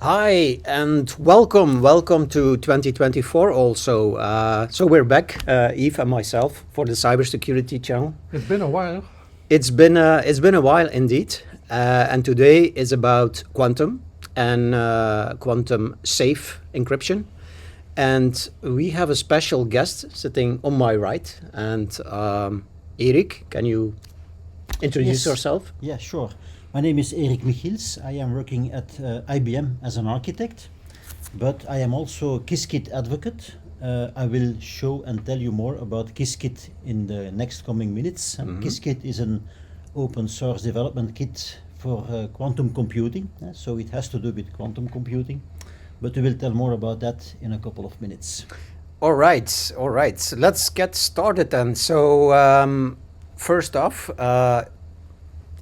Hi and welcome to 2024 also. So we're back, Yves and myself, for the cybersecurity channel. It's been a while. It's been a while indeed, and today is about quantum and quantum safe encryption. And we have a special guest sitting on my right. And Erik, can you introduce yourself? Yeah, sure. My name is Michiels. I am working at IBM as an architect, but I am also Qiskit advocate. I will show and tell you more about Qiskit in the next coming minutes. Qiskit is an open source development kit for quantum computing, so it has to do with quantum computing, but we will tell more about that in a couple of minutes. All right. So let's get started then. So first off,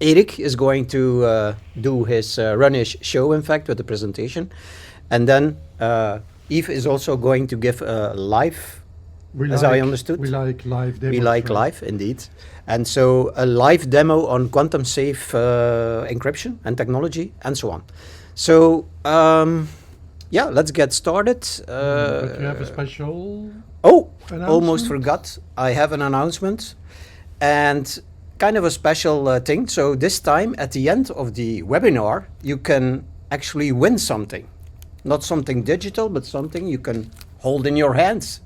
Erik is going to do his run his show, in fact, with the presentation, and then Yves is also going to give a live, I understood. We like live demos. We like live, indeed. And so a live demo on quantum safe encryption and technology and so on. So yeah, let's get started. But you have a special almost announcement? forgot. I have an announcement and kind of a special thing. So this time at the end of the webinar, you can actually win something. Not something digital, but something you can hold in your hands.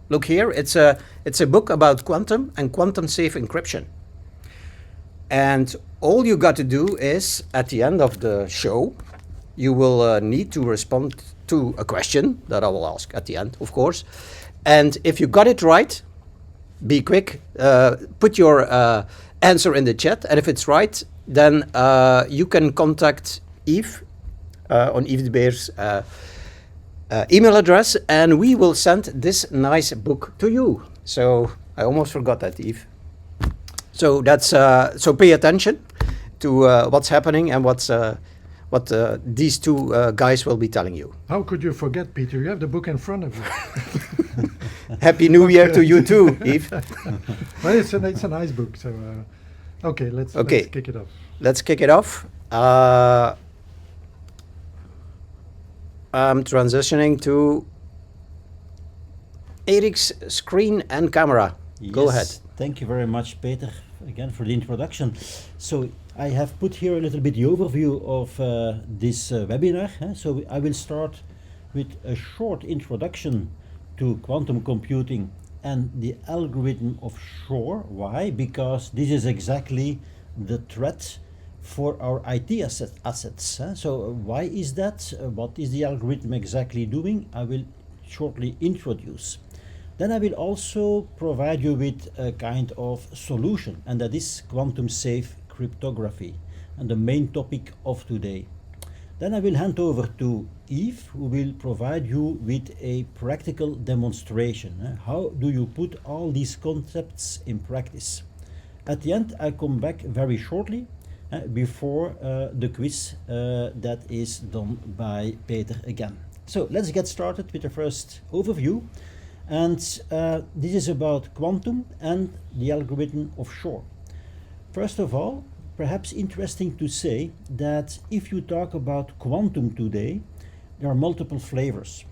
Look here, it's a book about quantum and quantum safe encryption. And all you got to do is, at the end of the show, you will need to respond to a question that I will ask at the end, of course. And if you got it right, be quick, put your answer in the chat, and if it's right, then you can contact Yves on Yves de Beer's email address, and we will send this nice book to you. So I almost forgot that, Yves. So that's so pay attention to what's happening and what these two guys will be telling you. How could you forget, Peter? You have the book in front of you. Happy New Year to you too, Yves. Well, it's a nice book. So okay, let's kick it off. Let's kick it off. I'm transitioning to Erik's screen and camera. Go ahead. Thank you very much, Peter, again for the introduction. So I have put here a little bit the overview of this webinar. So I will start with a short introduction to quantum computing and the algorithm of Shor. Why? Because this is exactly the threat for our IT assets. So why is that? What is the algorithm exactly doing? I will shortly introduce. Then I will also provide you with a kind of solution, and that is quantum safe cryptography, and the main topic of today. Then I will hand over to Yves, who will provide you with a practical demonstration. How do you put all these concepts in practice? At the end, I come back very shortly before the quiz that is done by Peter again. So let's get started with the first overview. And this is about quantum and the algorithm of Shor. First of all, perhaps interesting to say that if you talk about quantum today, there are multiple flavors.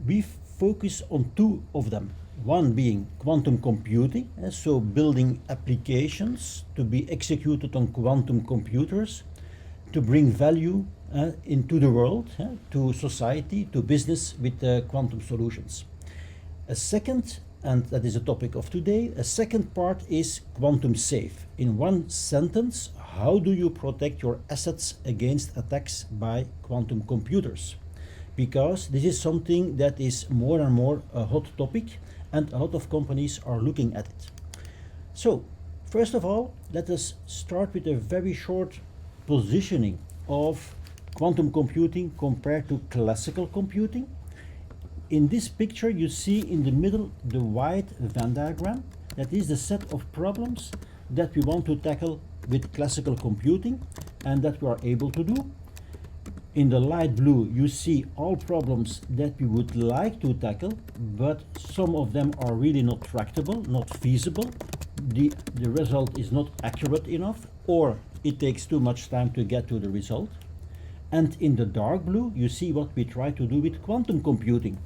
We focus on two of them. One being quantum computing, so building applications to be executed on quantum computers to bring value into the world, to society, to business with quantum solutions. A second, and that is the topic of today, a second part is quantum safe. In one sentence, how do you protect your assets against attacks by quantum computers? Because this is something that is more and more a hot topic, and a lot of companies are looking at it. So, first of all, let us start with a very short positioning of quantum computing compared to classical computing. In this picture, you see in the middle the white Venn diagram. That is the set of problems that we want to tackle with classical computing and that we are able to do. In the light blue, you see all problems that we would like to tackle, but some of them are really not tractable, not feasible. The result is not accurate enough, or it takes too much time to get to the result. And in the dark blue, you see what we try to do with quantum computing.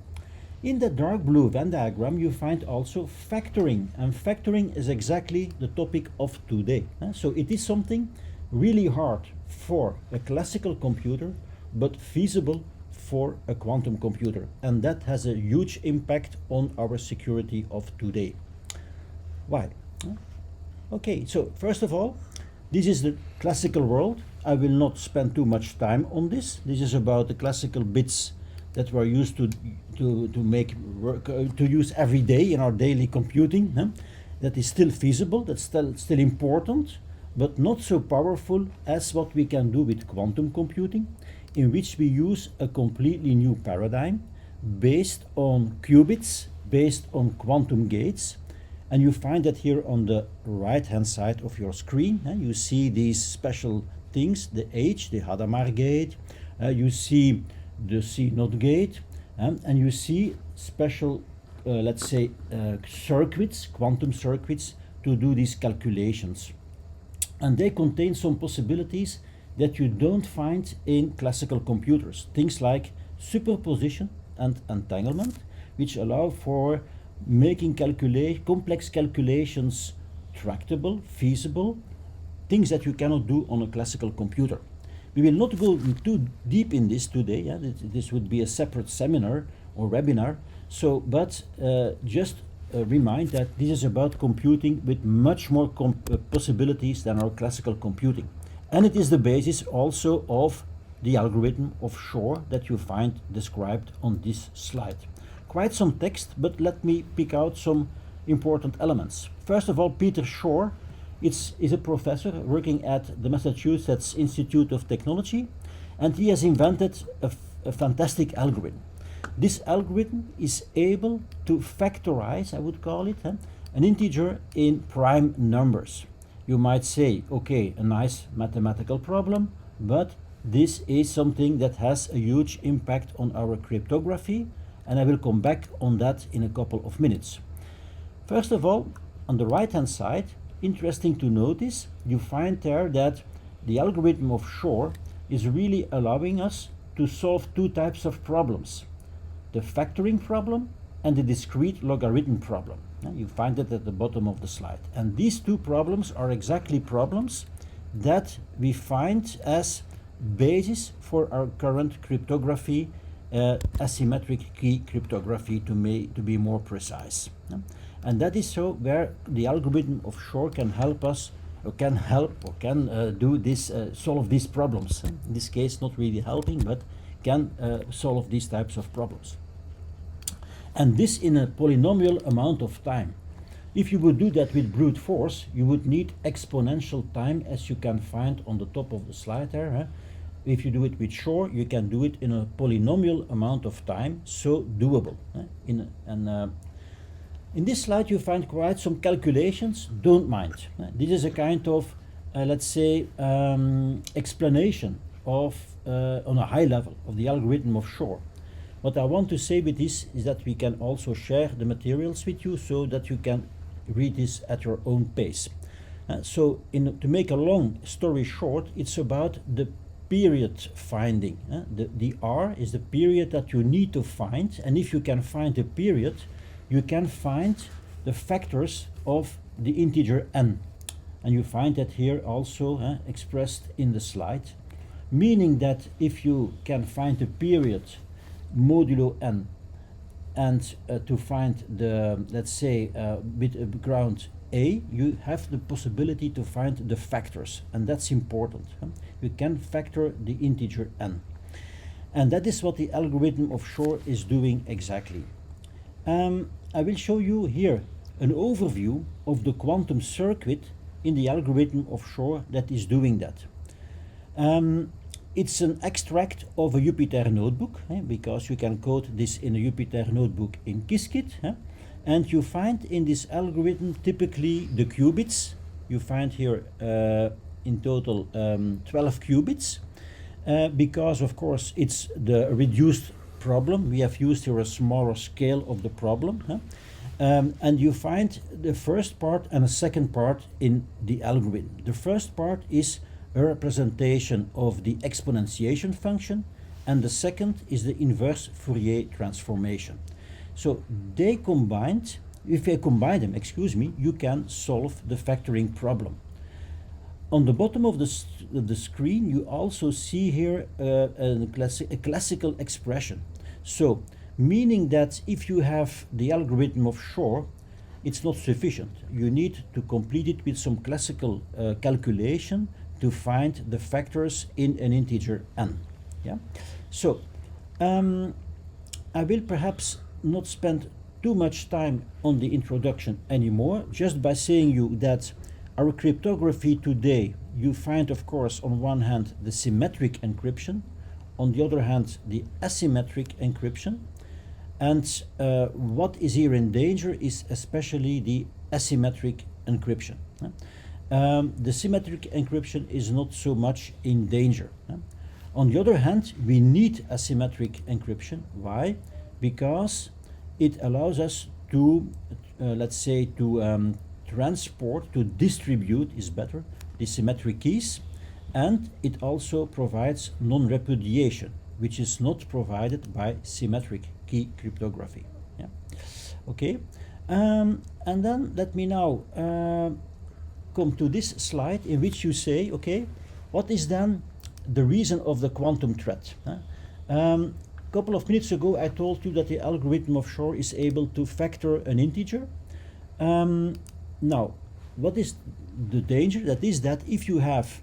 In the dark blue Venn diagram, you find also factoring, and factoring is exactly the topic of today. So it is something really hard for a classical computer, but feasible for a quantum computer, and that has a huge impact on our security of today. Why? Okay, so first of all, this is the classical world. I will not spend too much time on this. This is about the classical bits that we're used to make work, to use every day in our daily computing. That is still feasible, that's still important, but not so powerful as what we can do with quantum computing, in which we use a completely new paradigm based on qubits, based on quantum gates. And you find that here on the right hand side of your screen. You see these special things, the H, the Hadamard gate, you see the C0 gate, and you see special, let's say, circuits, quantum circuits, to do these calculations. And they contain some possibilities that you don't find in classical computers. Things like superposition and entanglement, which allow for making complex calculations tractable, feasible, things that you cannot do on a classical computer. We will not go too deep in this today. This would be a separate seminar or webinar. So, but just remind that this is about computing with much more possibilities than our classical computing. And it is the basis also of the algorithm of Shor that you find described on this slide. Quite some text, but let me pick out some important elements. First of all, Peter Shor is a professor working at the Massachusetts Institute of Technology, and he has invented a fantastic algorithm. This algorithm is able to factorize, I would call it, an integer in prime numbers. You might say, okay, a nice mathematical problem, but this is something that has a huge impact on our cryptography, and I will come back on that in a couple of minutes. First of all, on the right hand side, interesting to notice, you find there that the algorithm of Shor is really allowing us to solve two types of problems: the factoring problem and the discrete logarithm problem. You find it at the bottom of the slide. And these two problems are exactly problems that we find as basis for our current cryptography, asymmetric key cryptography to be more precise. And that is so where the algorithm of Shor can help us, or can do this, solve these problems. In this case, not really helping, but can solve these types of problems. And this in a polynomial amount of time. If you would do that with brute force, you would need exponential time, as you can find on the top of the slide there. If you do it with Shor, you can do it in a polynomial amount of time, so doable. In this slide you find quite some calculations, don't mind. This is a kind of, let's say, explanation of, on a high level, of the algorithm of Shor. What I want to say with this is that we can also share the materials with you so that you can read this at your own pace. To make a long story short, it's about the period finding. The R is the period that you need to find, and if you can find the period, you can find the factors of the integer n. And you find that here also expressed in the slide, meaning that if you can find the period modulo n, and to find the, let's say, with ground A, you have the possibility to find the factors, and that's important. You can factor the integer n. And that is what the algorithm of Shor is doing exactly. I will show you here an overview of the quantum circuit in the algorithm of Shor that is doing that. It's an extract of a Jupyter notebook, because you can code this in a Jupyter notebook in Qiskit. And you find in this algorithm typically the qubits. You find here in total 12 qubits, because of course it's the reduced problem. We have used here a smaller scale of the problem. And you find the first part and a second part in the algorithm. The first part is a representation of the exponentiation function, and the second is the inverse Fourier transformation. So they combined, if you combine them, you can solve the factoring problem. On the bottom of the screen, you also see here a classical expression. So, meaning that if you have the algorithm of Shor, it's not sufficient. You need to complete it with some classical calculation to find the factors in an integer n. Yeah. So, I will perhaps not spend too much time on the introduction anymore, just by saying you that our cryptography today, you find, of course, on one hand the symmetric encryption, on the other hand the asymmetric encryption, and what is here in danger is especially the asymmetric encryption. The symmetric encryption is not so much in danger. On the other hand, we need asymmetric encryption. Why? Because it allows us to, let's say, to transport, to distribute is better, the symmetric keys, and it also provides non-repudiation, which is not provided by symmetric key cryptography. Yeah. Okay, and then let me now come to this slide in which you say, okay, what is then the reason of the quantum threat? A couple of minutes ago I told you that the algorithm of Shor is able to factor an integer. Now, what is the danger? That is that if you have,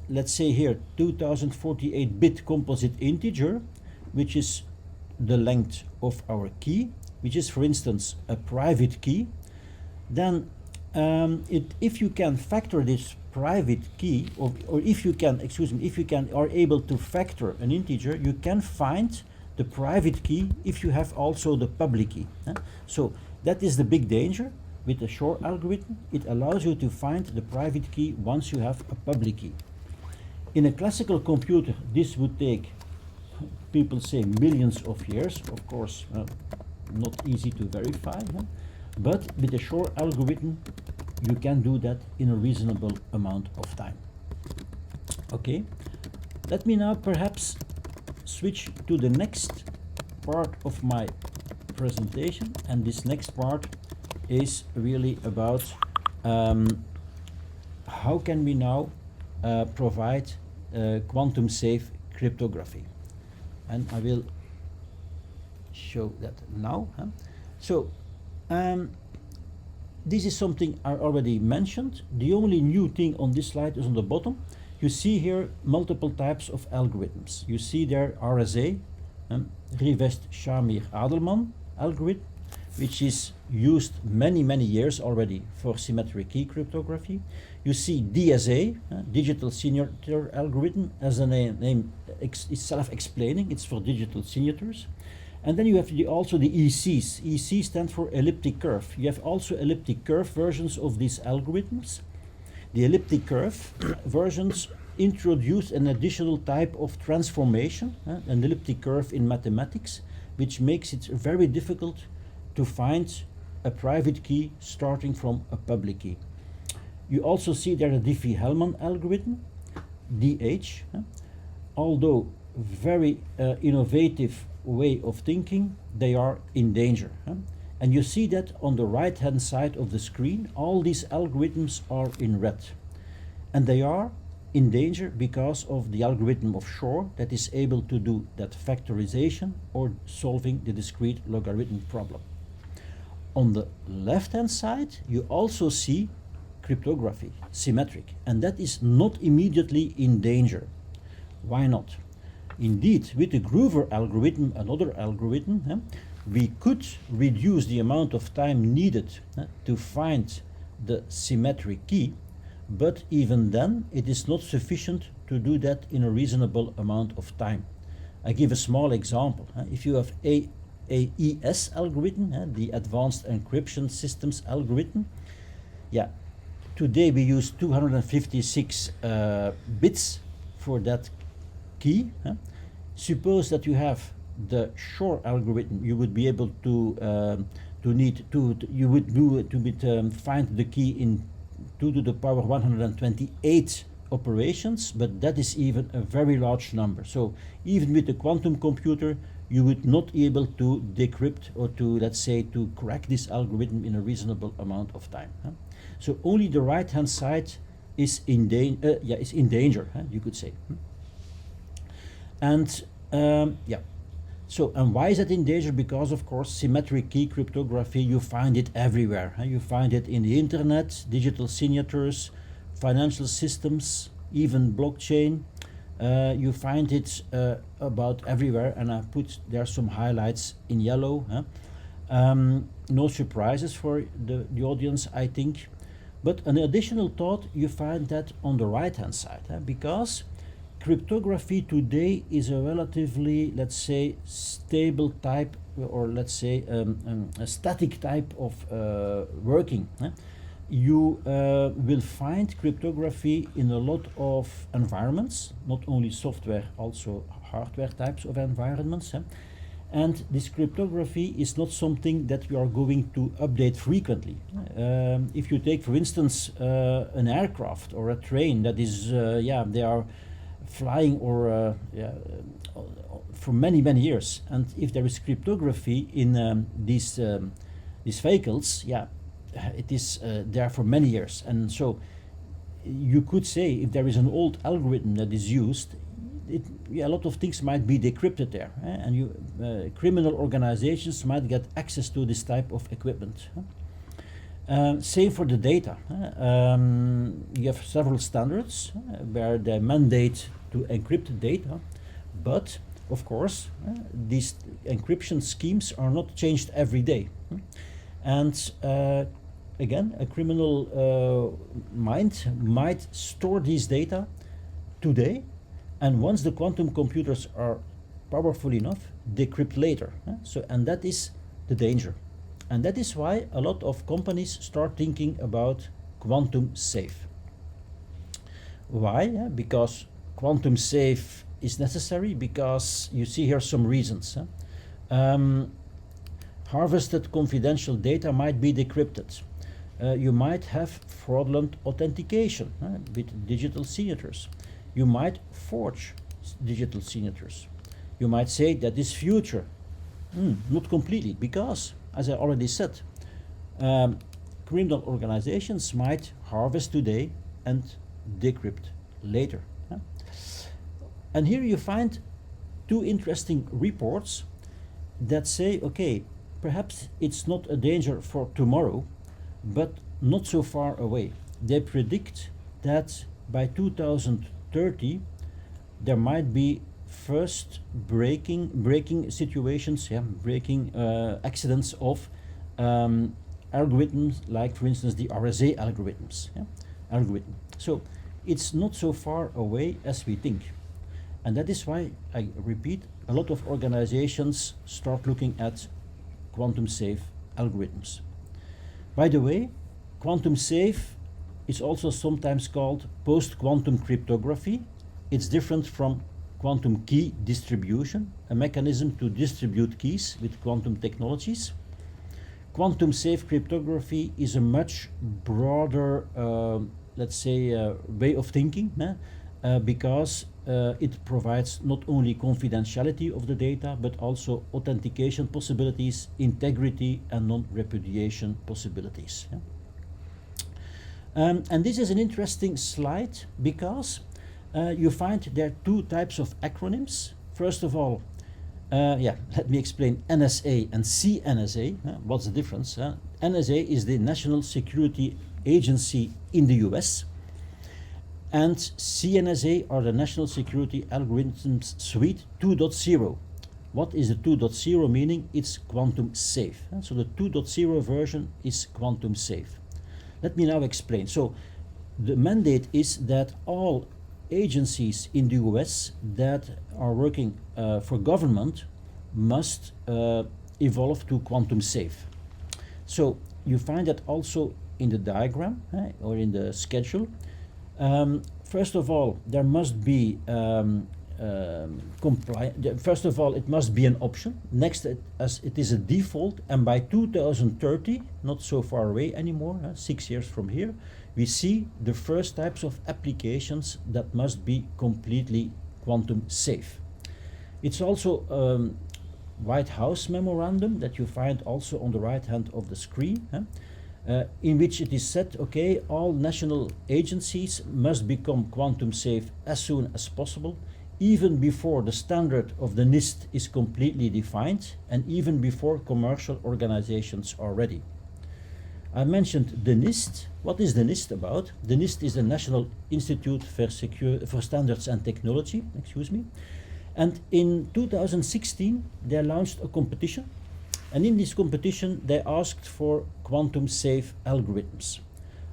let's say here, 2048-bit composite integer, which is the length of our key, which is, for instance, a private key, then if you can factor this private key, or if you can, are able to factor an integer, you can find the private key if you have also the public key. So that is the big danger. With the Shor algorithm, it allows you to find the private key once you have a public key. In a classical computer, this would take, people say, millions of years. Of course, not easy to verify. But with the Shor algorithm, you can do that in a reasonable amount of time. Okay, let me now perhaps switch to the next part of my presentation, and this next part is really about how can we now provide quantum safe cryptography, and I will show that now. So this is something I already mentioned. The only new thing on this slide is on the bottom. You see here multiple types of algorithms. You see there RSA, Rivest-Shamir-Adelman algorithm, which is used many years already for symmetric key cryptography. You see DSA, digital signature algorithm, as the name is self-explaining, it's for digital signatures. And then you have also the ECs. EC stands for elliptic curve. You have also elliptic curve versions of these algorithms. The elliptic curve versions introduce an additional type of transformation, an elliptic curve in mathematics, which makes it very difficult to find a private key starting from a public key. You also see there the Diffie-Hellman algorithm, DH. Although very innovative way of thinking, they are in danger. And you see that on the right hand side of the screen, all these algorithms are in red. And they are in danger because of the algorithm of Shor that is able to do that factorization or solving the discrete logarithm problem. On the left hand side, you also see cryptography, symmetric, and that is not immediately in danger. Why not? Indeed, with the Groover algorithm, another algorithm, we could reduce the amount of time needed to find the symmetric key, but even then it is not sufficient to do that in a reasonable amount of time. I give a small example. If you have AES algorithm, the Advanced Encryption Systems algorithm, today we use 256 bits for that key. Suppose that you have the Shor algorithm, you would be able to find the key in 2 to the power 128 operations, but that is even a very large number. So even with a quantum computer, you would not be able to decrypt or to, let's say, to crack this algorithm in a reasonable amount of time. So only the right-hand side is in danger, you could say. And so, and why is that in danger? Because, of course, symmetric key cryptography, you find it everywhere. You find it in the internet, digital signatures, financial systems, even blockchain. You find it about everywhere, and I put there some highlights in yellow. No surprises for the audience, I think. But an additional thought, you find that on the right-hand side, because cryptography today is a relatively, let's say, stable type, or let's say a static type of working. You will find cryptography in a lot of environments, not only software, also hardware types of environments. And this cryptography is not something that we are going to update frequently. If you take, for instance, an aircraft or a train that is, they are flying or for many, many years, and if there is cryptography in these vehicles, it is there for many years. And so you could say if there is an old algorithm that is used, a lot of things might be decrypted there, and criminal organizations might get access to this type of equipment. Same for the data. You have several standards where they mandate to encrypt data, but of course these encryption schemes are not changed every day. And again, a criminal mind might store these data today, and once the quantum computers are powerful enough, decrypt later. And that is the danger. And that is why a lot of companies start thinking about quantum safe. Why? Because quantum safe is necessary, because you see here some reasons. Harvested confidential data might be decrypted. You might have fraudulent authentication with digital signatures. You might forge digital signatures. You might say that is future. Not completely, because, as I already said, criminal organizations might harvest today and decrypt later. And here you find two interesting reports that say, okay, perhaps it's not a danger for tomorrow, but not so far away. They predict that by 2030 there might be first breaking situations, breaking accidents of algorithms, like for instance the RSA algorithm. So it's not so far away as we think, and that is why, I repeat, a lot of organizations start looking at quantum safe algorithms. By the way, quantum safe is also sometimes called post-quantum cryptography. It's different from quantum key distribution, a mechanism to distribute keys with quantum technologies. Quantum safe cryptography is a much broader, way of thinking, because it provides not only confidentiality of the data, but also authentication possibilities, integrity, and non-repudiation possibilities. And this is an interesting slide, because you find there are two types of acronyms. First of all, let me explain NSA and CNSA. What's the difference? NSA is the National Security Agency in the US, and CNSA are the National Security Algorithms Suite 2.0. What is the 2.0 meaning? It's quantum safe. So the 2.0 version is quantum safe. Let me now explain. So the mandate is that all agencies in the US that are working for government must evolve to quantum safe. So you find that also in the diagram or in the schedule. First of all, there must be First of all, it must be an option. Next, as it is a default, and by 2030, not so far away anymore, 6 years from here, we see the first types of applications that must be completely quantum safe. It's also White House memorandum that you find also on the right hand of the screen, in which it is said, okay, all national agencies must become quantum safe as soon as possible, even before the standard of the NIST is completely defined and even before commercial organizations are ready. I mentioned the NIST. What is the NIST about? The NIST is the National Institute for Standards and Technology, and in 2016 they launched a competition, and in this competition they asked for quantum safe algorithms.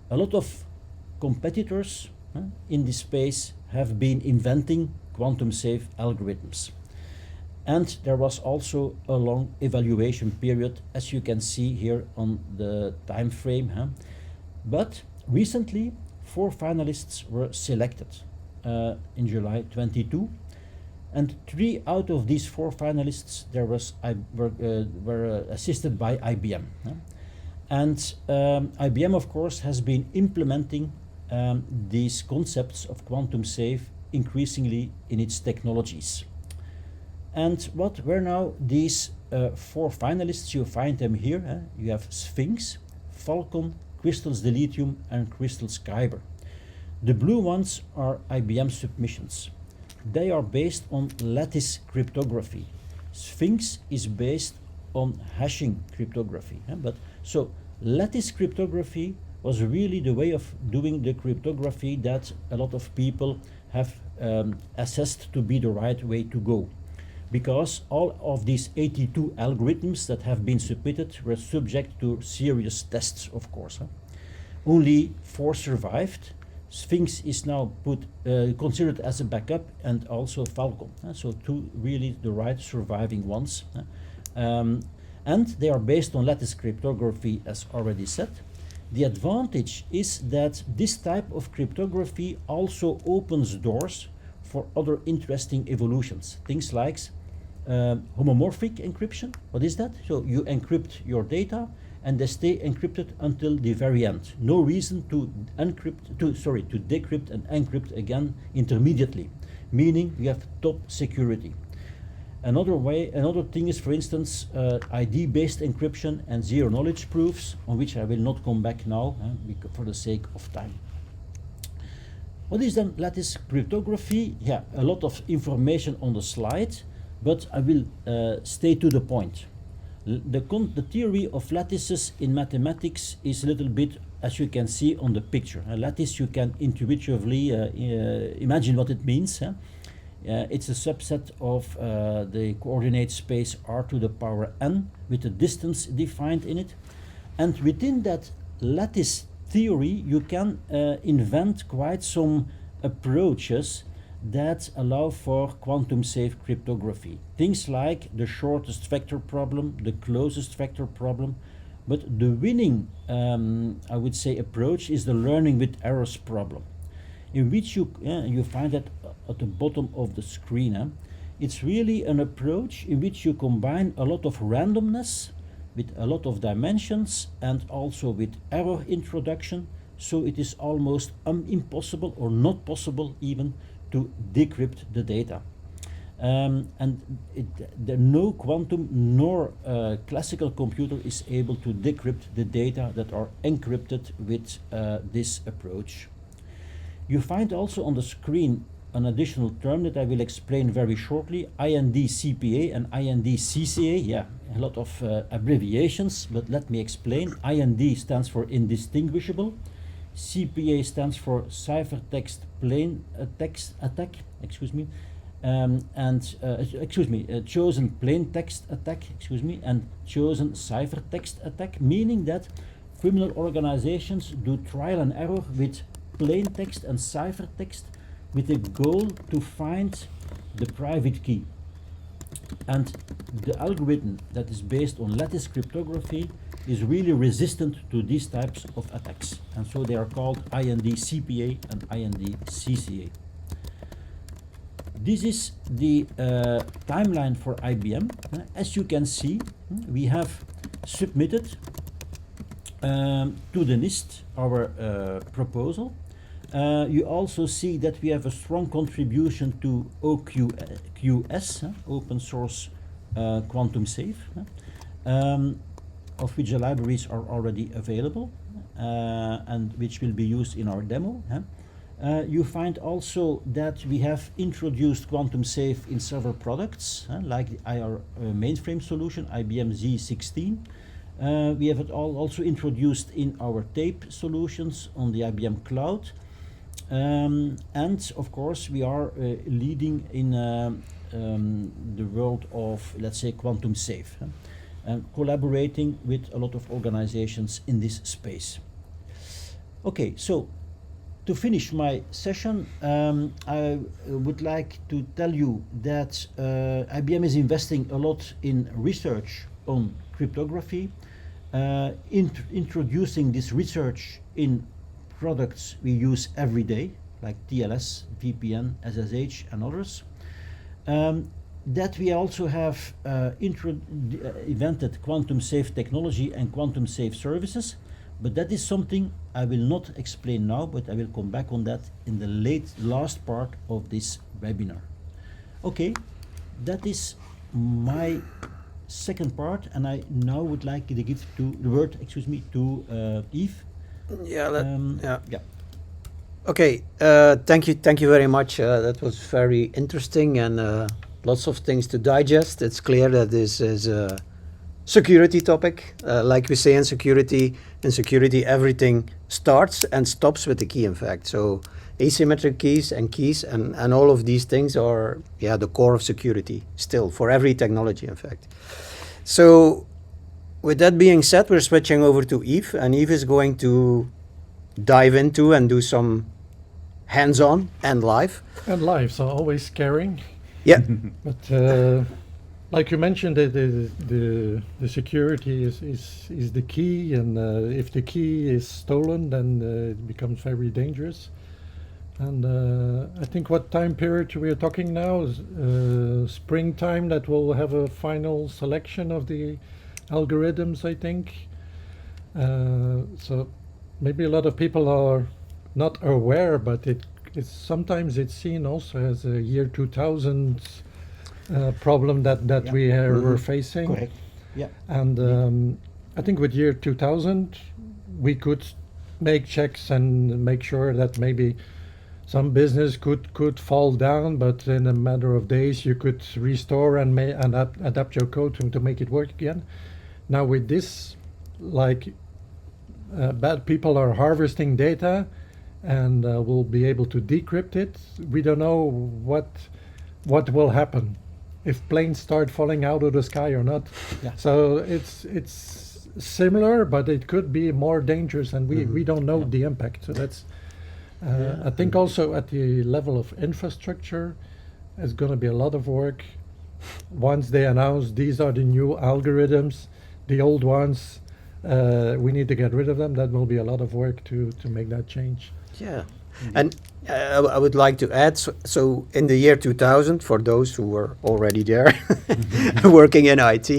A lot of competitors in this space have been inventing quantum safe algorithms. And there was also a long evaluation period, as you can see here on the time frame. But recently, 4 finalists were selected in July 22, and 3 out of these 4 finalists were assisted by IBM. And IBM, of course, has been implementing these concepts of quantum safe increasingly in its technologies. And what were now these 4 finalists? You find them here. You have Sphinx, Falcon, Crystals Deletium, and Crystals Kyber. The blue ones are IBM submissions. They are based on lattice cryptography. Sphinx is based on hashing cryptography. So lattice cryptography was really the way of doing the cryptography that a lot of people have assessed to be the right way to go. Because all of these 82 algorithms that have been submitted were subject to serious tests, of course. Only 4 survived. Sphinx is now considered as a backup, and also Falcon. So 2 really the right surviving ones. And they are based on lattice cryptography, as already said. The advantage is that this type of cryptography also opens doors for other interesting evolutions. Things like homomorphic encryption. What is that? So you encrypt your data and they stay encrypted until the very end. No reason to decrypt and encrypt again intermediately, meaning you have top security. Another thing is, for instance, ID-based encryption and zero-knowledge proofs, on which I will not come back now for the sake of time. What is then lattice cryptography? Yeah, a lot of information on the slide, but I will stay to the point. The theory of lattices in mathematics is a little bit, as you can see on the picture. A lattice, you can intuitively imagine what it means. It's a subset of the coordinate space r to the power n with a distance defined in it. And within that lattice theory, you can invent quite some approaches that allow for quantum safe cryptography. Things like the shortest vector problem, the closest vector problem. But the winning, I would say, approach is the learning with errors problem, in which you find that at the bottom of the screen. It's really an approach in which you combine a lot of randomness with a lot of dimensions and also with error introduction, so it is almost impossible or not possible even to decrypt the data. No quantum nor classical computer is able to decrypt the data that are encrypted with this approach. You find also on the screen an additional term that I will explain very shortly, IND-CPA and IND-CCA. Yeah, a lot of abbreviations, but let me explain. IND stands for indistinguishable. CPA stands for ciphertext plain text attack, chosen plain text attack, and chosen ciphertext attack, meaning that criminal organizations do trial and error with plain text and ciphertext with a goal to find the private key. And the algorithm that is based on lattice cryptography is really resistant to these types of attacks, and so they are called IND-CPA and IND-CCA. This is the timeline for IBM. As you can see, we have submitted to the NIST our proposal. You also see that we have a strong contribution to OQS, Open Source Quantum Safe, of which the libraries are already available and which will be used in our demo. You find also that we have introduced Quantum Safe in several products, like our mainframe solution, IBM Z16. We have it also introduced in our tape solutions on the IBM Cloud. And of course, we are leading in the world of, let's say, Quantum Safe, and collaborating with a lot of organizations in this space. Okay, so to finish my session, I would like to tell you that IBM is investing a lot in research on cryptography, introducing this research in products we use every day, like TLS, VPN, SSH, and others. That we also have invented quantum safe technology and quantum safe services, but that is something I will not explain now, but I will come back on that in the last part of this webinar. Okay, that is my second part, and I now would like to give the word to Yves. Yeah. Okay, thank you very much. That was very interesting and lots of things to digest. It's clear that this is a security topic. Like we say in security, everything starts and stops with the key, in fact. So asymmetric keys and all of these things are the core of security still for every technology, in fact. So with that being said, we're switching over to Yves, and Yves is going to dive into and do some hands-on and live. And live, so always scaring. Yeah. But like you mentioned, the security is the key, and if the key is stolen, then it becomes very dangerous. And I think what time period we are talking now is springtime, that will have a final selection of the algorithms, I think. So maybe a lot of people are not aware, but sometimes it's seen also as a year 2000 problem that we were facing. Correct. Yeah. And I think with year 2000 we could make checks and make sure that maybe some business could fall down, but in a matter of days you could restore and adapt your code to make it work again. Now with this, like bad people are harvesting data and will be able to decrypt it. We don't know what will happen, if planes start falling out of the sky or not. Yeah. So it's similar, but it could be more dangerous, and we don't know the impact. So that's I think also at the level of infrastructure, there's going to be a lot of work. Once they announce these are the new algorithms, the old ones, we need to get rid of them. That will be a lot of work to make that change. Yeah. And I would like to add, so in the year 2000, for those who were already there working in IT,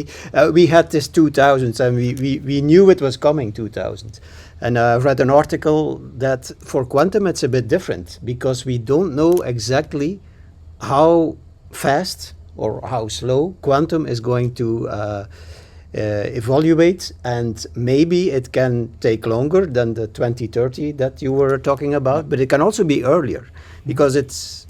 we had this 2000s, and we knew it was coming 2000. And I've read an article that for quantum it's a bit different, because we don't know exactly how fast or how slow quantum is going to evaluate, and maybe it can take longer than the 2030 that you were talking about, but it can also be earlier, because it's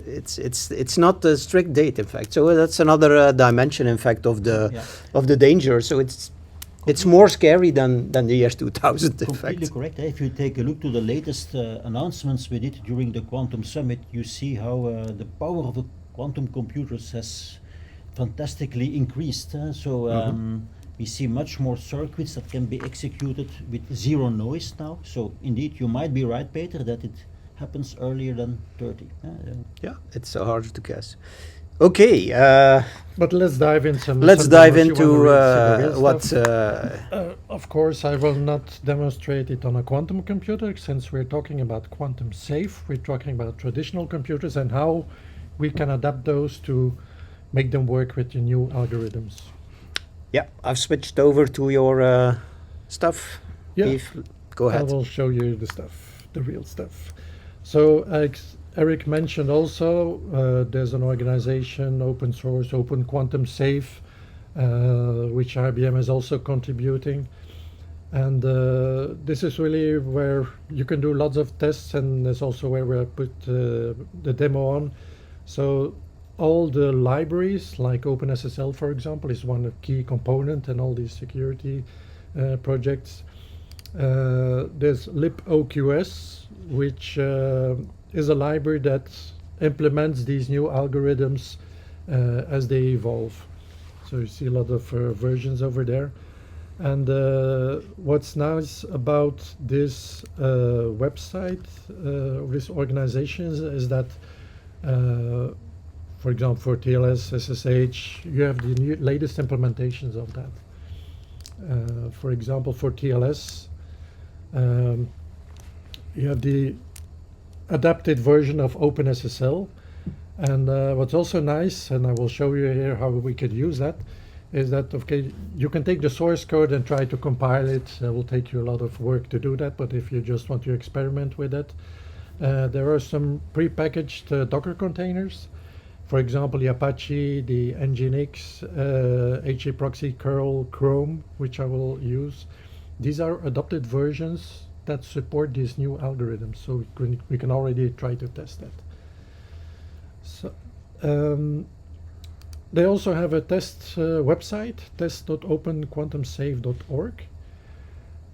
not a strict date, in fact. So that's another dimension, in fact, of the danger. So it's more scary than the year 2000, in Completely fact. correct. If you take a look to the latest announcements we did during the Quantum Summit, you see how the power of the quantum computers has fantastically increased. We see much more circuits that can be executed with zero noise now. So indeed, you might be right, Peter, that it happens earlier than 30. Yeah, it's harder to guess. Okay, But let's dive into what. Of course, I will not demonstrate it on a quantum computer, since we're talking about quantum safe. We're talking about traditional computers and how we can adapt those to make them work with the new algorithms. Yeah, I've switched over to your stuff. Yeah. Yves, go ahead. I will show you the stuff, the real stuff. So Eric mentioned also there's an organization, open source, Open Quantum Safe, which IBM is also contributing. And this is really where you can do lots of tests, and that's also where we put the demo on. So all the libraries, like OpenSSL, for example, is one key component in all these security projects. There's liboqs, which is a library that implements these new algorithms as they evolve. So you see a lot of versions over there. And what's nice about this website, this organization, is that, for example, for TLS, SSH, you have the latest implementations of that. For example, for TLS, you have the adapted version of OpenSSL. And what's also nice, and I will show you here how we could use that, is that, okay, you can take the source code and try to compile it. It will take you a lot of work to do that, but if you just want to experiment with it, there are some pre-packaged Docker containers. For example, the Apache, the Nginx, HAProxy, curl, Chrome, which I will use. These are adopted versions that support these new algorithms, so we can already try to test that. So, they also have a test website, test.openquantumsafe.org.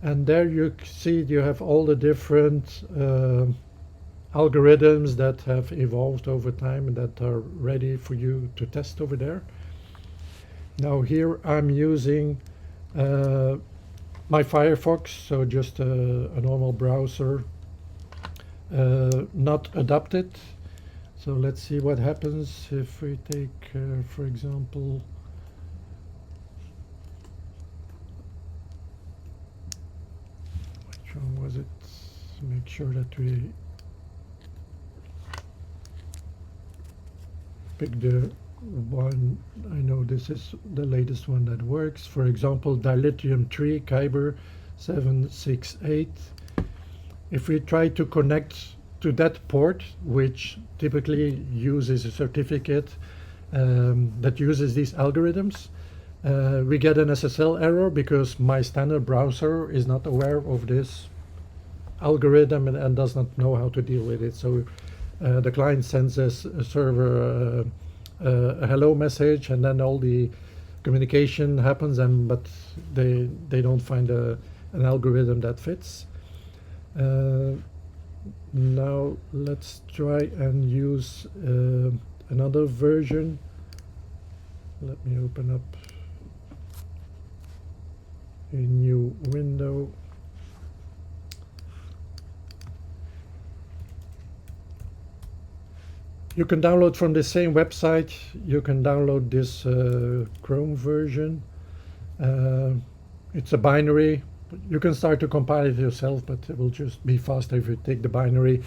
And there you see you have all the different algorithms that have evolved over time and that are ready for you to test over there. Now here I'm using my Firefox, so just a normal browser, not adapted. So let's see what happens if we take, for example, which one was it? Make sure that we pick the one. I know this is the latest one that works. For example, dilithium 3 Kyber 768. If we try to connect to that port, which typically uses a certificate that uses these algorithms, we get an SSL error because my standard browser is not aware of this algorithm and does not know how to deal with it. So the client sends us a server a hello message, and then all the communication happens, but they don't find an algorithm that fits. Now let's try and use another version. Let me open up a new window. You can download from the same website. You can download this Chrome version. It's a binary. You can start to compile it yourself, but it will just be faster if you take the binary.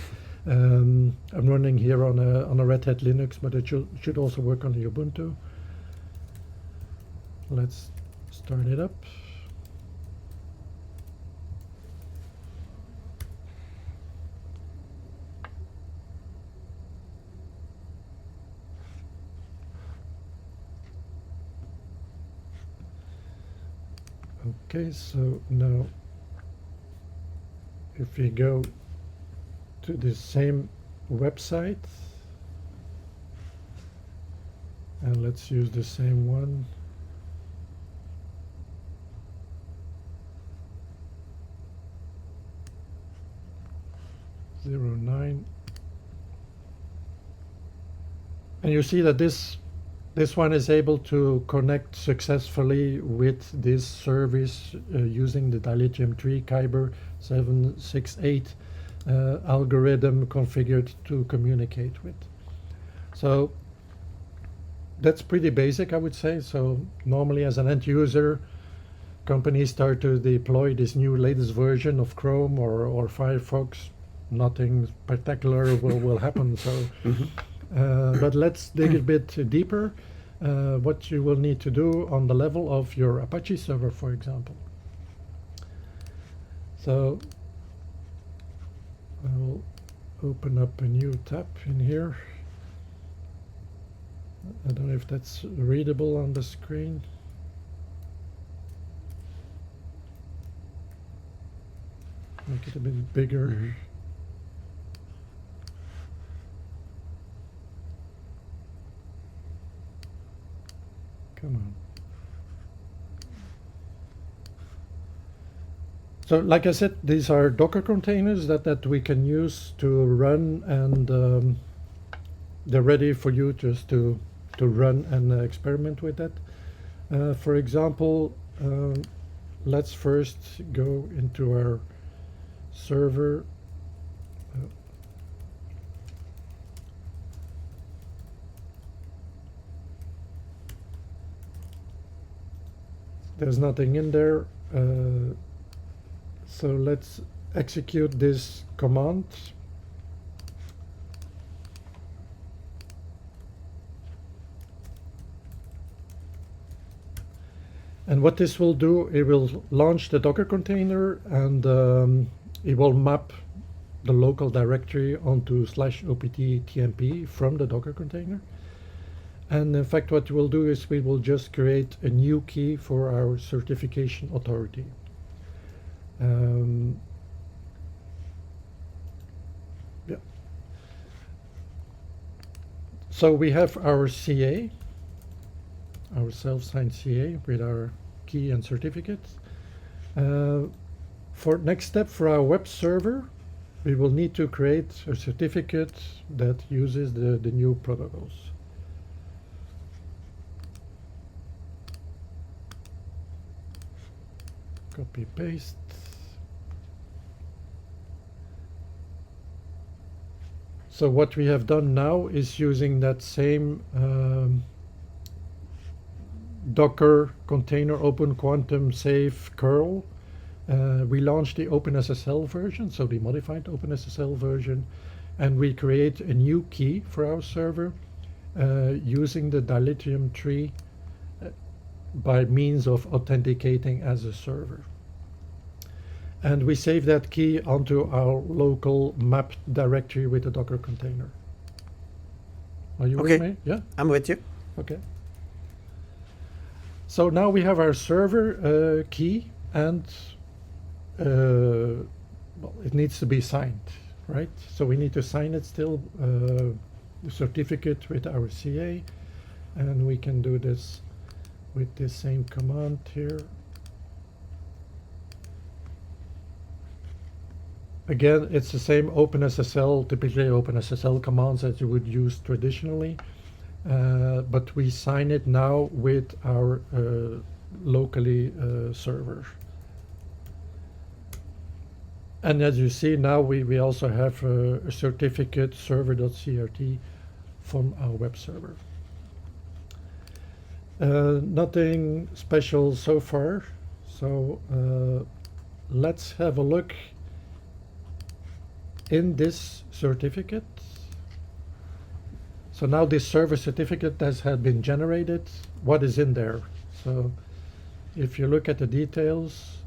I'm running here on a Red Hat Linux, but it should also work on the Ubuntu. Let's start it up. Okay, so now if we go to the same website and let's use the same one. '09, and you see that this one is able to connect successfully with this service using the dilithium 3 Kyber 768 algorithm configured to communicate with. So that's pretty basic, I would say. So normally as an end user, companies start to deploy this new latest version of Chrome or Firefox. Nothing spectacular will happen. So But let's dig a bit deeper. What you will need to do on the level of your Apache server, for example. So I will open up a new tab in here. I don't know if that's readable on the screen. Make it a bit bigger. Mm-hmm. Come on. So, like I said, these are Docker containers that we can use to run, and they're ready for you just to run and experiment with that. For example, let's first go into our server. There's nothing in there, so let's execute this command. And what this will do, it will launch the Docker container, and it will map the local directory onto /opt-tmp from the Docker container. And in fact, what we'll do is we will just create a new key for our certification authority. Yeah. So we have our CA, our self-signed CA with our key and certificate. For next step, for our web server, we will need to create a certificate that uses the new protocols. Copy paste. So what we have done now is using that same Docker container open quantum safe curl. We launched the OpenSSL version, so the modified OpenSSL version, and we create a new key for our server using the dilithium tree by means of authenticating as a server. And we save that key onto our local mapped directory with the Docker container. Are you with me? Yeah? I'm with you. Okay. So now we have our server key, and well, it needs to be signed, right? So we need to sign it still, the certificate with our CA, and we can do this with this same command here. Again, it's the same OpenSSL, typically OpenSSL commands that you would use traditionally, but we sign it now with our locally server. And as you see now, we also have a certificate server.crt from our web server. Nothing special so far, so let's have a look in this certificate. So now this server certificate has had been generated. What is in there? So if you look at the details,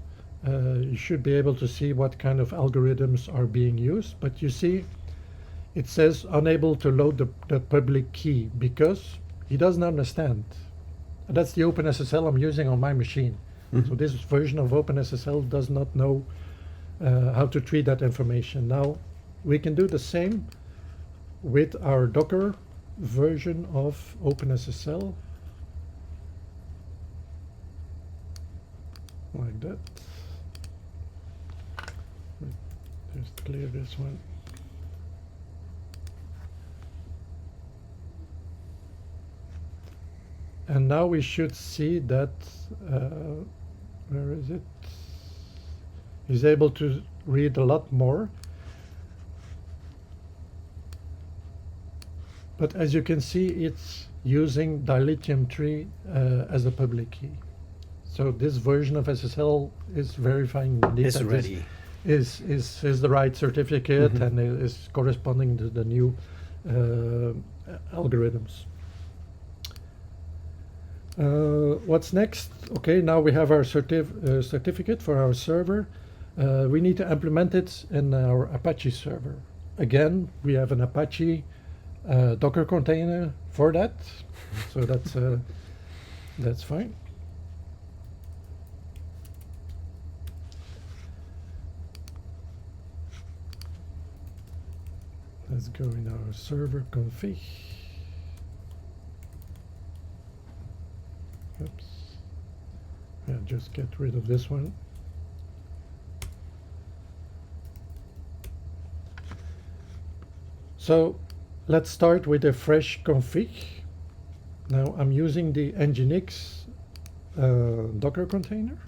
you should be able to see what kind of algorithms are being used. But you see, it says unable to load the public key because he doesn't understand. And that's the OpenSSL I'm using on my machine. Mm-hmm. So this version of OpenSSL does not know how to treat that information. Now, we can do the same with our Docker version of OpenSSL. Like that. Just clear this one. And now we should see that, where is it? He's able to read a lot more. But as you can see, it's using dilithium tree as a public key. So this version of SSL is verifying indeed It's that ready. this is the right certificate, Mm-hmm. and is corresponding to the new algorithms. What's next? Okay, now we have our certificate for our server. We need to implement it in our Apache server. Again, we have an Apache Docker container for that, so that's fine. Let's go in our server config. Oops. Yeah, just get rid of this one. So let's start with a fresh config. Now I'm using the Nginx Docker container,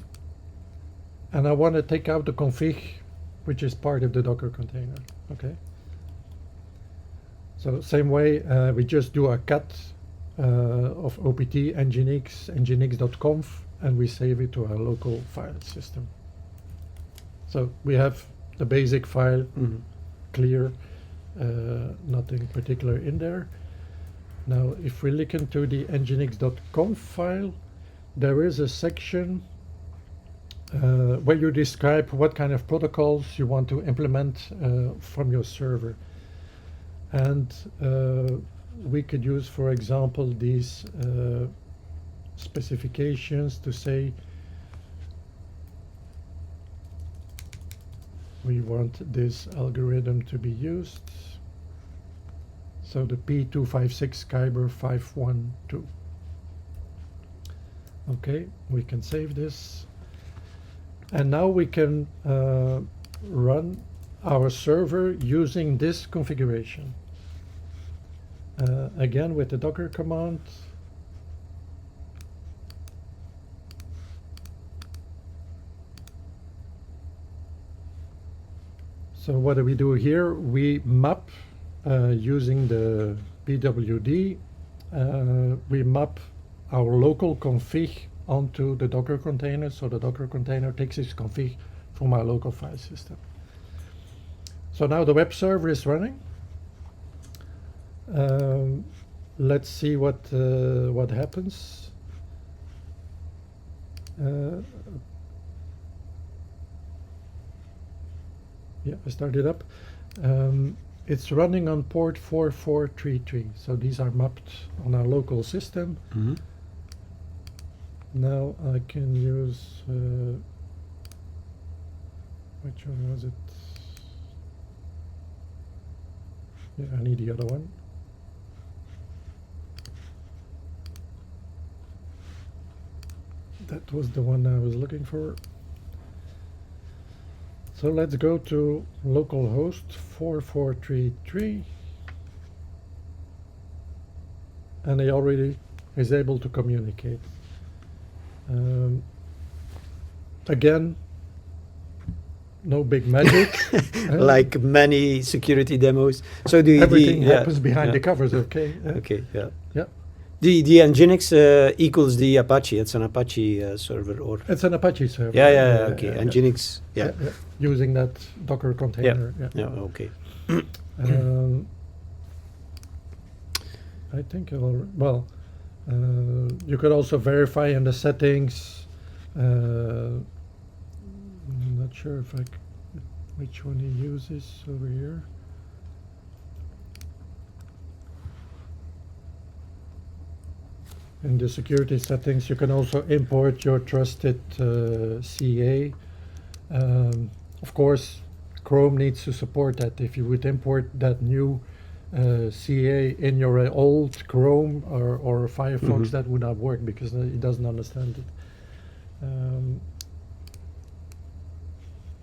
and I want to take out the config which is part of the Docker container. Okay. So same way, we just do a cat of opt nginx nginx.conf, and we save it to our local file system. So we have the basic file clear, nothing particular in there. Now if we look into the nginx.conf file, there is a section where you describe what kind of protocols you want to implement from your server. And we could use, for example, these specifications to say we want this algorithm to be used. So the P256 Kyber 512. Okay, we can save this. And now we can run our server using this configuration. Again with the Docker command. So what do we do here? We map using the PWD. We map our local config onto the Docker container, so the Docker container takes its config from our local file system. So now the web server is running. Let's see what happens. Yeah, I started up. It's running on port 4433. So these are mapped on our local system. Now I can use which one was it? Yeah, I need the other one. That was the one I was looking for. So let's go to localhost 4433, and he already is able to communicate. Again, no big magic. Like many security demos. So everything happens behind the covers. Okay. Okay. Yeah. Yeah. The Nginx equals the Apache. It's an Apache server, or It's an Apache server. yeah. Okay. Nginx. Yeah. Using that Docker container. Yeah. Okay. I think well, you could also verify in the settings. I'm not sure if which one he uses over here. In the security settings, you can also import your trusted CA. Of course, Chrome needs to support that. If you would import that new CA in your old Chrome or Firefox, that would not work because it doesn't understand it.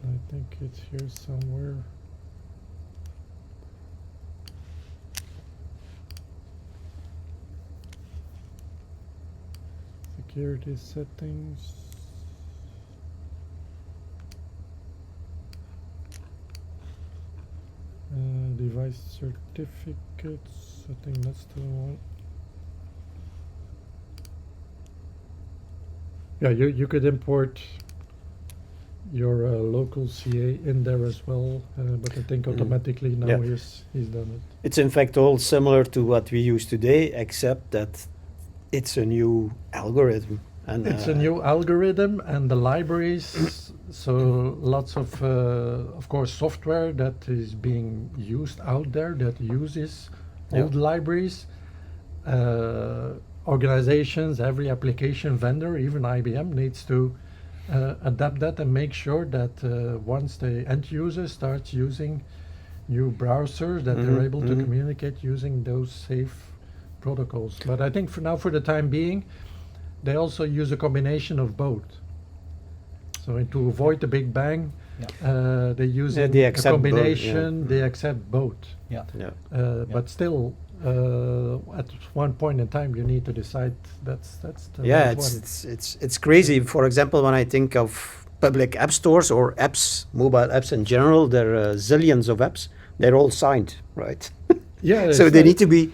I think it's here somewhere. Security settings. Device certificates. I think that's the one. Yeah, you could import your local CA in there as well, but I think automatically now Yeah. he's done it. It's in fact all similar to what we use today, except that it's a new algorithm. And It's a new algorithm and the libraries, so lots of course, software that is being used out there that uses Yeah. old libraries. Organizations, every application vendor, even IBM, needs to adapt that and make sure that once the end user starts using new browsers, that they're able to communicate using those safe protocols. But I think for now, for the time being, they also use a combination of both. So to avoid the Big Bang, they use they a accept both, yeah. combination. They accept both. Yeah. Yeah. But still, at one point in time, you need to decide that's the Yeah, right one. it's crazy. For example, when I think of public app stores or apps, mobile apps in general, there are zillions of apps. They're all signed, right? Yeah, So it's they not- need to be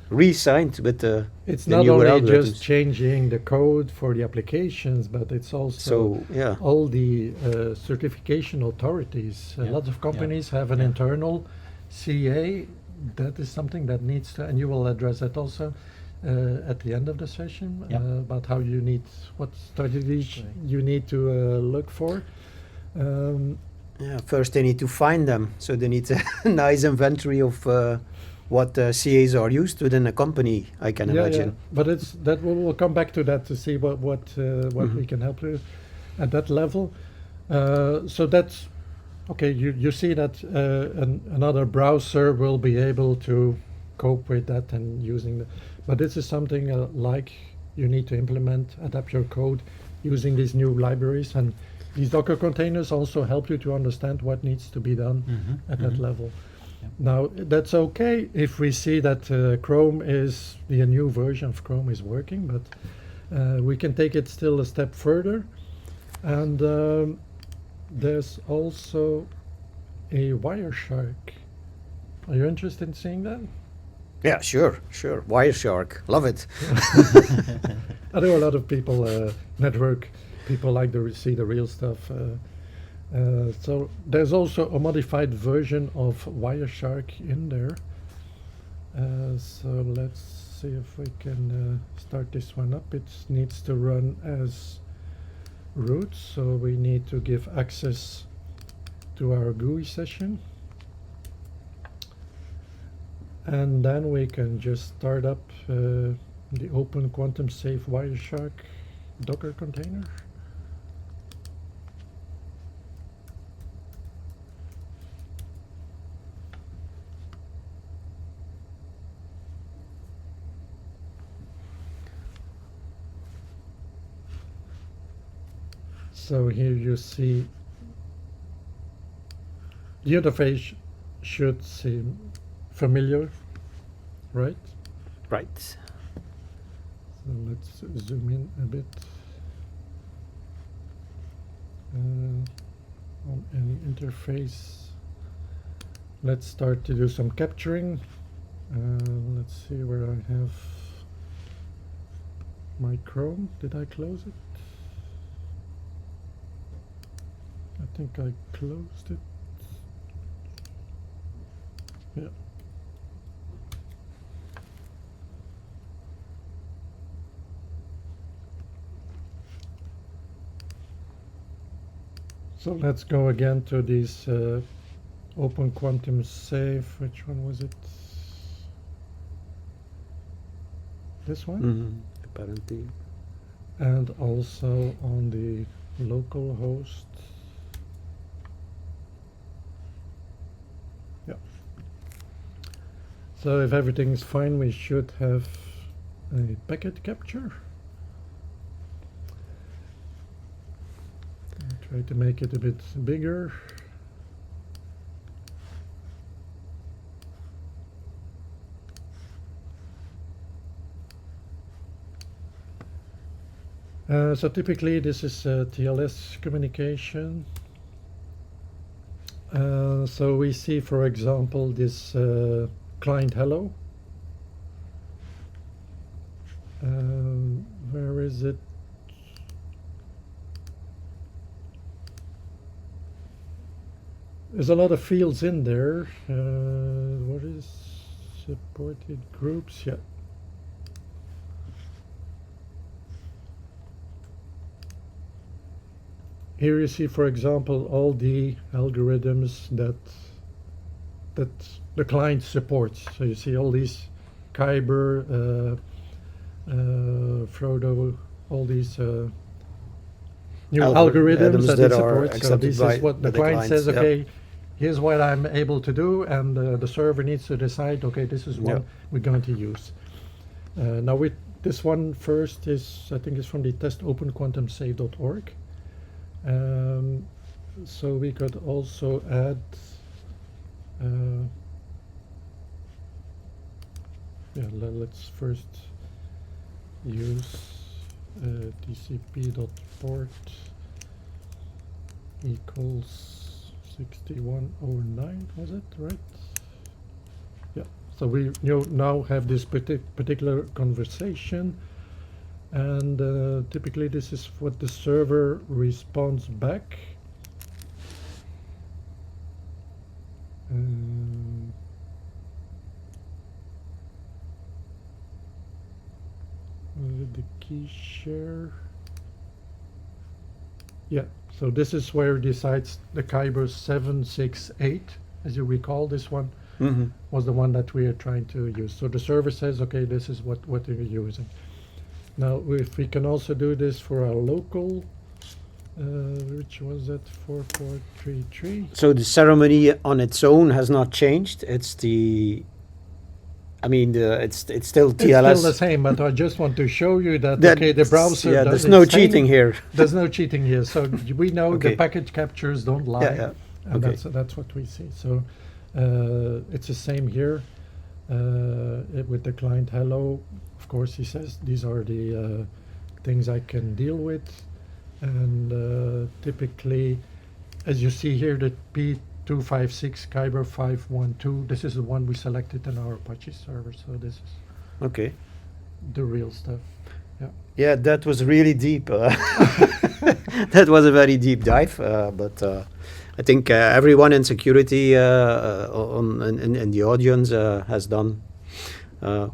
re-signed with the It's the not newer only algorithms. just changing the code for the applications, but it's also So yeah, all the certification authorities. A Yeah, lot of companies have an yeah. internal CA. That is something that needs to, and you will address that also at the end of the session Yeah. about how you need, what strategies Correct. you need to look for. yeah. First they need to find them. So they need a nice inventory of what CAs are used within a company. I can imagine. But it's that we'll come back to that to see what we can help you at that level. So that's okay. You see that another browser will be able to cope with that and using the. But this is something like you need to implement, adapt your code using these new libraries, and these Docker containers also help you to understand what needs to be done at that level. Yep. Now, that's okay if we see that Chrome is, the new version of Chrome is working, but we can take it still a step further. And there's also a Wireshark. Are you interested in seeing that? Yeah, sure. Wireshark, love it. I know a lot of people, network people, like to see the real stuff. So there's also a modified version of Wireshark in there. So let's see if we can start this one up. It needs to run as root, so we need to give access to our GUI session. And then we can just start up the open quantum safe Wireshark Docker container. So here you see the interface should seem familiar, right? Right. So let's zoom in a bit on any interface. Let's start to do some capturing. Let's see where I have my Chrome. Did I close it? I think I closed it. Yeah. So let's go again to this open quantum safe. Which one was it? This one? Apparently. And also on the local host. Yeah. So if everything is fine, we should have a packet capture. I'll try to make it a bit bigger. So typically this is TLS communication. So we see, for example, this client hello. Where is it? There's a lot of fields in there. What is supported groups? Yeah. Here you see, for example, all the algorithms that the client supports. So you see all these Kyber, Frodo, all these new algorithms that it supports. So this is what the client says, okay, here's what I'm able to do, and the server needs to decide, okay, this is what we're going to use. Now with this one first is, I think, is from the test openquantumsafe.org. So we could also add let's first use tcp.port equals 6109, was it right? Yeah, so we now have this particular conversation, and typically this is what the server responds back. The key share. Yeah, so this is where it decides the Kyber 768. As you recall, this one was the one that we are trying to use. So the server says, okay, this is what you're using. Now, if we can also do this for our local, which was at 4433. So the ceremony on its own has not changed. It's the, I mean, it's still TLS. It's still the same, but I just want to show you that okay, the browser. Yeah, there's no cheating here. There's no cheating here. So we know the package captures don't lie, and that's what we see. So it's the same here with the client hello. Of course, he says these are the things I can deal with, and typically, as you see here, the P256 Kyber 512. This is the one we selected in our Apache server. So this is the real stuff. Yeah. Yeah, that was really deep. That was a very deep dive, but I think everyone in security in the audience has done,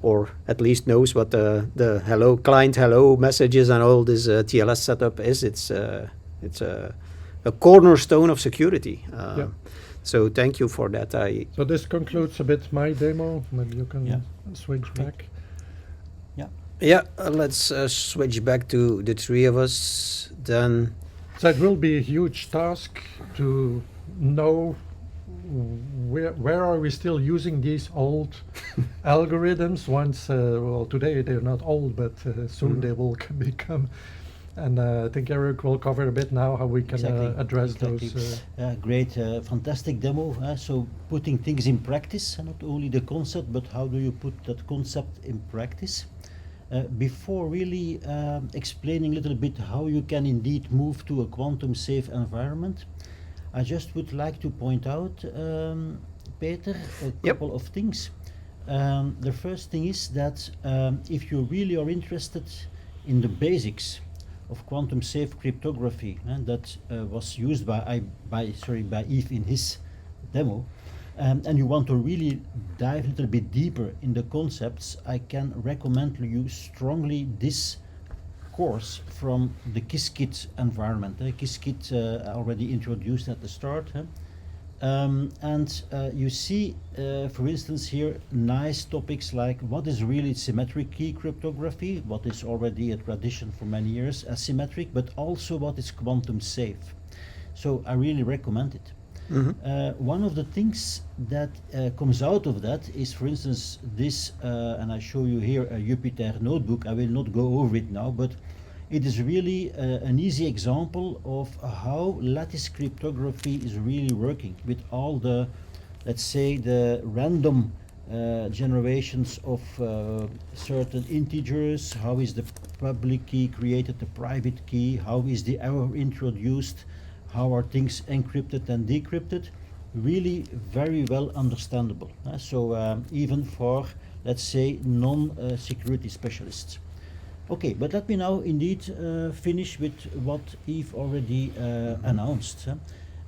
or at least knows what the hello client hello messages and all this TLS setup is. It's a cornerstone of security. So thank you for that. So this concludes a bit my demo. Maybe you can switch back. Yeah, let's switch back to the three of us then. So it will be a huge task to know where are we still using these old algorithms. Once, well, today they're not old, but soon they will become. And I think Eric will cover a bit now how we can address those. Great, fantastic demo. So putting things in practice, not only the concept, but how do you put that concept in practice? Before really explaining a little bit how you can indeed move to a quantum safe environment, I just would like to point out, Peter, a couple of things. The first thing is that if you really are interested in the basics of quantum safe cryptography, and that was used by Yves in his demo, and you want to really dive a little bit deeper in the concepts, I can recommend you strongly this course from the Qiskit environment. Qiskit already introduced at the start. And you see, for instance, here nice topics like what is really symmetric key cryptography, what is already a tradition for many years, asymmetric, but also what is quantum safe. So I really recommend it. One of the things that comes out of that is, for instance, this, and I show you here a Jupyter notebook. I will not go over it now, but it is really an easy example of how lattice cryptography is really working with all the, let's say, the random generations of certain integers. How is the public key created, the private key? How is the error introduced? How are things encrypted and decrypted? Really very well understandable. So even for, let's say, non-security specialists. Okay, but let me now indeed finish with what Yves already announced.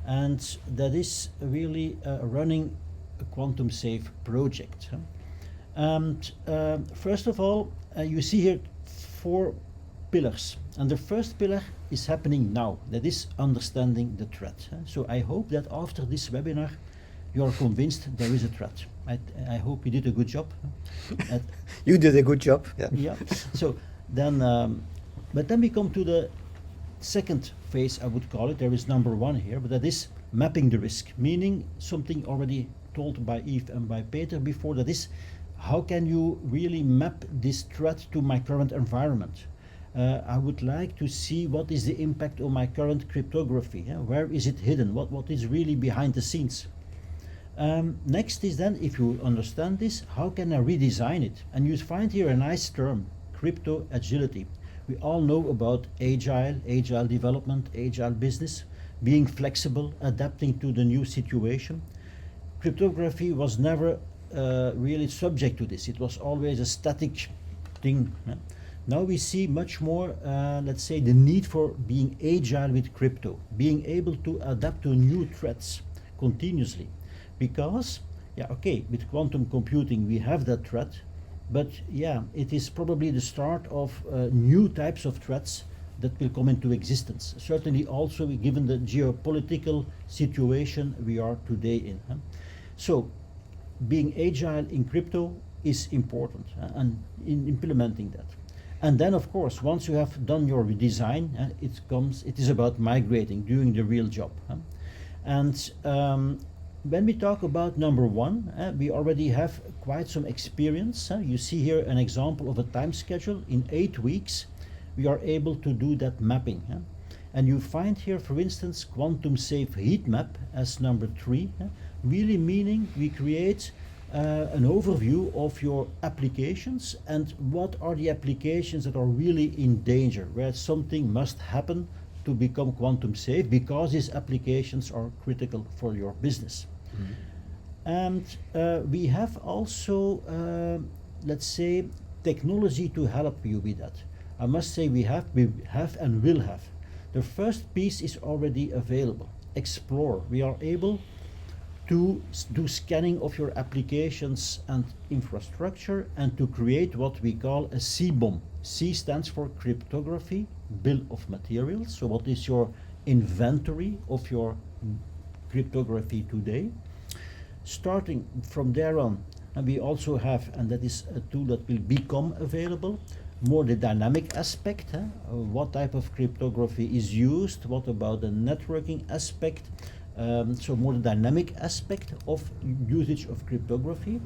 and that is really running a quantum safe project. And first of all, you see here 4 pillars, and the first pillar is happening now. That is understanding the threat. So I hope that after this webinar you are convinced there is a threat. I hope you did a good job. You did a good job. Yeah. Yeah. So then, but then we come to the second phase, I would call it. There is number 1 here, but that is mapping the risk, meaning something already told by Yves and by Peter before. That is, how can you really map this threat to my current environment? I would like to see what is the impact on my current cryptography. Where is it hidden? What is really behind the scenes? Next is then, if you understand this, how can I redesign it? And you find here a nice term, crypto agility. We all know about agile development, agile business, being flexible, adapting to the new situation. Cryptography was never really subject to this. It was always a static thing. Now we see much more, let's say, the need for being agile with crypto, being able to adapt to new threats continuously. Because, yeah, okay, with quantum computing we have that threat, but yeah, it is probably the start of new types of threats that will come into existence. Certainly also given the geopolitical situation we are today in. So, being agile in crypto is important, and in implementing that. And then, of course, once you have done your design, it is about migrating, doing the real job. And when we talk about number 1, we already have quite some experience. You see here an example of a time schedule. In 8 weeks, we are able to do that mapping. And you find here, for instance, quantum safe heat map as number 3, really meaning we create an overview of your applications and what are the applications that are really in danger, where something must happen to become quantum safe because these applications are critical for your business. And we have also, let's say, technology to help you with that. I must say we have and will have. The first piece is already available. Explore. We are able to do scanning of your applications and infrastructure and to create what we call a CBOM. C stands for cryptography, bill of materials. So what is your inventory of your cryptography today? Starting from there on, and we also have, and that is a tool that will become available, more the dynamic aspect. What type of cryptography is used? What about the networking aspect? So more the dynamic aspect of usage of cryptography.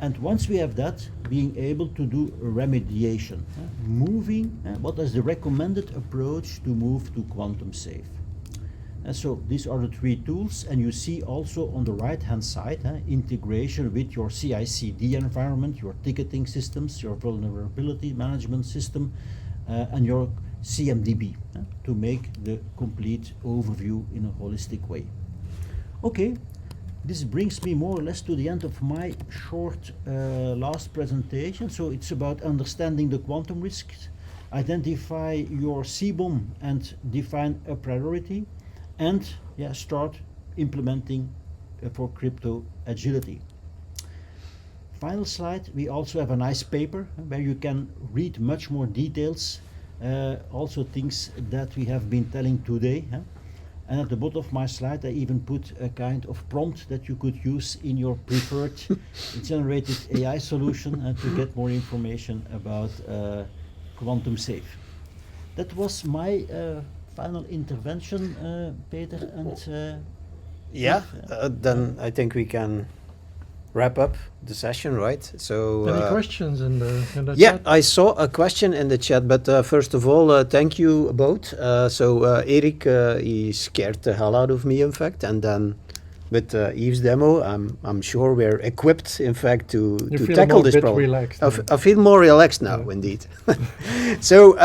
And once we have that, being able to do remediation, moving, what is the recommended approach to move to quantum safe? And so these are the 3 tools, and you see also on the right hand side integration with your CI/CD environment, your ticketing systems, your vulnerability management system, and your CMDB to make the complete overview in a holistic way. Okay, this brings me more or less to the end of my short last presentation. So it's about understanding the quantum risks, identify your CBOM and define a priority, and start implementing for crypto agility. Final slide, we also have a nice paper where you can read much more details, also things that we have been telling today. And at the bottom of my slide I even put a kind of prompt that you could use in your preferred generated AI solution to get more information about quantum safe. That was my final intervention, Peter, and then I think we can wrap up the session, right? So any questions in the chat? Yeah, I saw a question in the chat, but first of all, thank you both. Erik, he scared the hell out of me, in fact, and then with Yves' demo, I'm sure we're equipped, in fact, to tackle this problem. Relaxed, I feel more relaxed now, indeed. So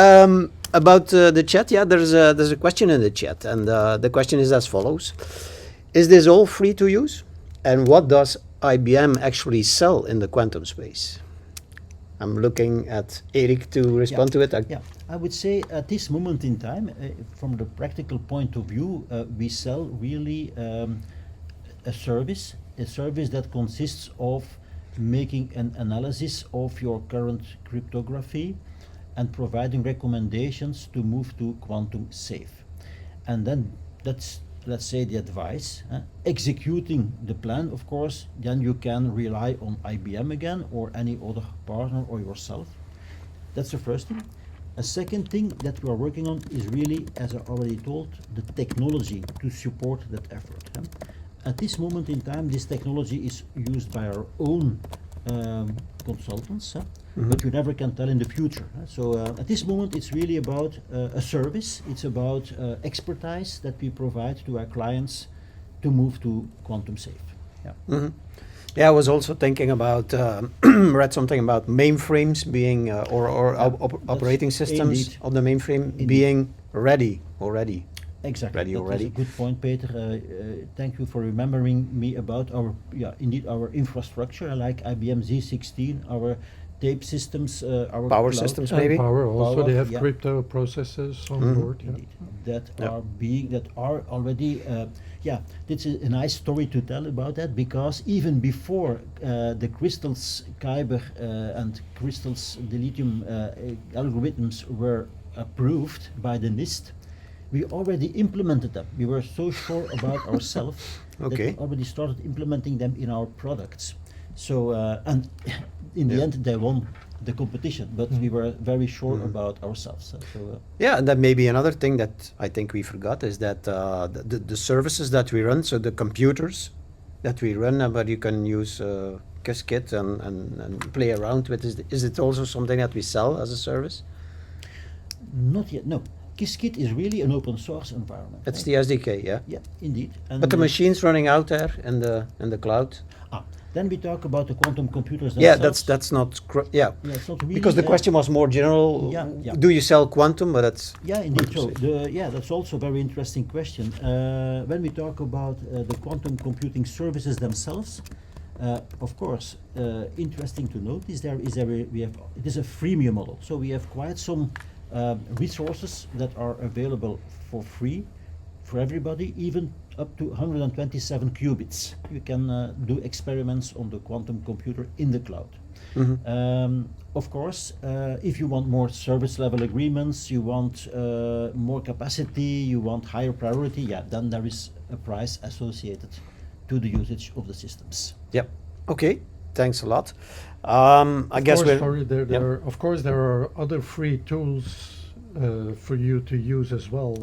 about the chat, there's a question in the chat, and the question is as follows: is this all free to use, and what does IBM actually sell in the quantum space? I'm looking at Erik to respond to it. Yeah, I would say at this moment in time, from the practical point of view, we sell really a service that consists of making an analysis of your current cryptography and providing recommendations to move to quantum safe. And then that's, let's say, the advice. Executing the plan, of course, then you can rely on IBM again or any other partner or yourself. That's the first thing. A second thing that we are working on is really, as I already told, the technology to support that effort. At this moment in time, this technology is used by our own consultants, but you never can tell in the future. So at this moment, it's really about a service. It's about expertise that we provide to our clients to move to quantum safe. Yeah. Mm-hmm. Yeah, I was also thinking about, read something about mainframes being, operating systems indeed. on the mainframe Indeed. being ready already. Exactly. Ready That already. is a good point, Peter. Thank you for remembering me about our, our infrastructure, like IBM Z16, our tape systems, our Power cloud systems, And maybe? power also, Power, they have yeah. crypto processors on Mhm. board. Yeah. Indeed, that Yeah. are already it's a nice story to tell about that, because even before the crystals Kyber and crystals the lithium algorithms were approved by the NIST, we already implemented them. We were so sure about ourselves that Okay. we already started implementing them in our products. So and in the Yeah. end they won the competition, but we were very sure Mhm. about ourselves. So Yeah, and that may be another thing that I think we forgot is that the services that we run, so the computers that we run, but you can use Qiskit and play around with, is it also something that we sell as a service? not yet. No, Qiskit is really an open source environment. It's right? the SDK, yeah. Yeah, indeed. And But the machines running out there in the cloud, then we talk about the quantum computers yeah, themselves. that's not yeah. Yeah, it's not really, Because the question was more general. Yeah, yeah. Do you sell quantum? But that's Yeah, indeed. So Quantum that's also a very interesting question. When we talk about the quantum computing services themselves, of course, interesting to note is it is a freemium model. So we have quite some resources that are available for free for everybody, even up to 127 qubits. You can do experiments on the quantum computer in the cloud. Of course, if you want more service level agreements, you want more capacity, you want higher priority, then there is a price associated to the usage of the systems. Yep. Okay. Thanks a lot. I Of guess course, we're sorry, yeah. of course, there are other free tools for you to use as well.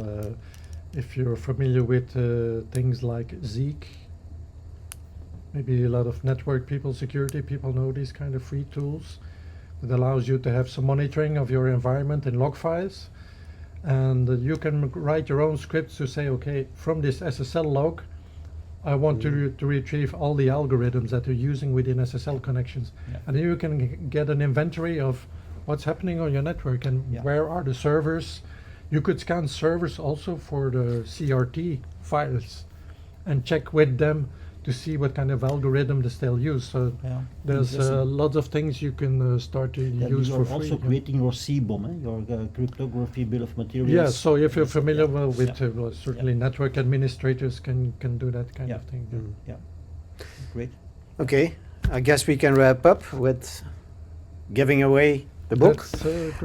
If you're familiar with things like Zeek, maybe a lot of network people, security people know these kind of free tools. It allows you to have some monitoring of your environment in log files, and you can write your own scripts to say, okay, from this SSL log, I want to retrieve all the algorithms that you're using within SSL connections. Yeah. And then you can get an inventory of what's happening on your network and Yeah. where are the servers. You could scan servers also for the CRT files and check with them to see what kind of algorithm they still use. So Yeah. there's Interesting. lots of things you can start to Then use you for are free. also yeah. creating your CBOM, your cryptography bill of materials. Yeah, so if you're Yes, familiar yeah, well with yeah, well, certainly network administrators can do that kind Yeah. of thing. yeah. yeah, great. Okay. I guess we can wrap up with giving away the book. That's,